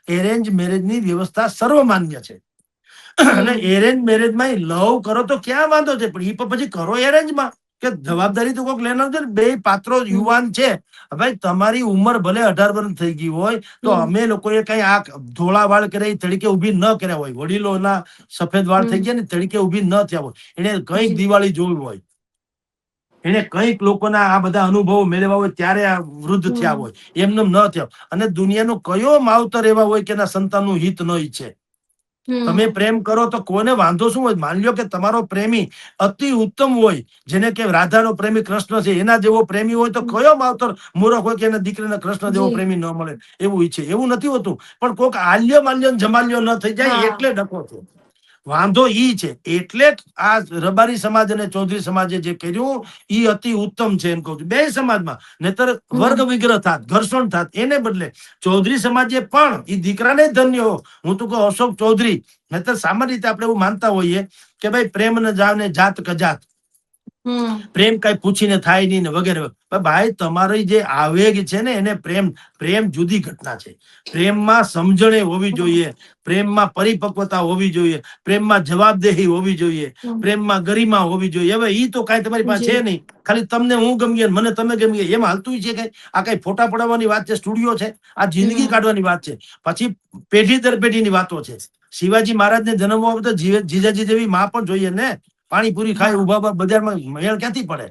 Arrange marriage ની વ્યવસ્થા સર્વમાન્ય છે. અને એરેન્જ મેરેજ માં લવ કરો તો ક્યાં વાંધો છે, પણ એ પછી કરો એરેન્જમાં કે જવાબદારી તો કોઈક લેનાર છે ને. બે પાત્રો યુવાન છે, ભાઈ તમારી ઉંમર ભલે 18 વર્ષ થઈ ગઈ હોય તો અમે લોકોએ કઈ આ ધોળા વાળ કરે તરીકે ઉભી ન કર્યા હોય, વડીલોના સફેદ વાળ થઈ ગયા ને તરીકે ઉભી ન થયા હોય, એને કઈક દિવાળી જોવી હોય, એને કઈક લોકોના આ બધા અનુભવો મેળવ્યા હોય ત્યારે આ વૃદ્ધ થયા હોય, એમને ન થયા. અને દુનિયાનો કયો માવતર એવા હોય કે એના સંતાનનું હિત ન ઈચ્છે. તમે પ્રેમ કરો તો કોને વાંધો શું હોય? માની લો કે તમારો પ્રેમી અતિ ઉત્તમ હોય, જેને કે રાધાનો પ્રેમી કૃષ્ણ છે, એના જેવો પ્રેમી હોય તો કયો માવતર મૂર્ખ હોય કે એના દીકરીને કૃષ્ણ જેવો પ્રેમી ન મળે એવું ઈચ્છે? એવું નથી હોતું. પણ કોઈક આલ્ય માલ્ય જમાલ્યો ન થઈ જાય એટલે ડખો છે. વાંધો ઈ છે. એટલે આ રબારી સમાજ અને ચૌધરી સમાજે જે કર્યું ઈ અતિ ઉત્તમ છે એમ કહું છું. બે સમાજમાં નહીતર વર્ગ વિગ્રહ થાત, ઘર્ષણ થાત. એને બદલે ચૌધરી સમાજે પણ ઈ દીકરાને ધન્ય હો. હું તો કહું અશોક ચૌધરી, નહીતર સામાન્ય રીતે આપણે એવું માનતા હોઈએ કે ભાઈ પ્રેમ ન જાવ ને જાત કજાત, પ્રેમ કઈ પૂછીને થાય નહીં ને વગેરે. ભાઈ તમારી જે આવેગ છે ને એને પ્રેમ જુદી ઘટના છે. પ્રેમમાં સમજણે હોવી જોઈએ, પ્રેમમાં પરિપક્વતા હોવી જોઈએ, પ્રેમમાં જવાબદેહી હોવી જોઈએ, પ્રેમમાં ગરિમા હોવી જોઈએ. હવે ઈ તો કઈ તમારી પાસે છે નહીં. ખાલી તમને હું ગમીએ મને તમે ગમીએ એમ હાલતું છે કઈ? આ કઈ ફોટા પડાવવાની વાત છે? સ્ટુડિયો છે? આ જિંદગી કાઢવાની વાત છે. પછી પેઢી દર પેઢીની વાતો છે. શિવાજી મહારાજને જન્મવા તો જીજાજી જેવી માં પણ જોઈએ ને. પાણીપુરી ખાય ઉભા બજારમાં મેળ ક્યાંથી પડે?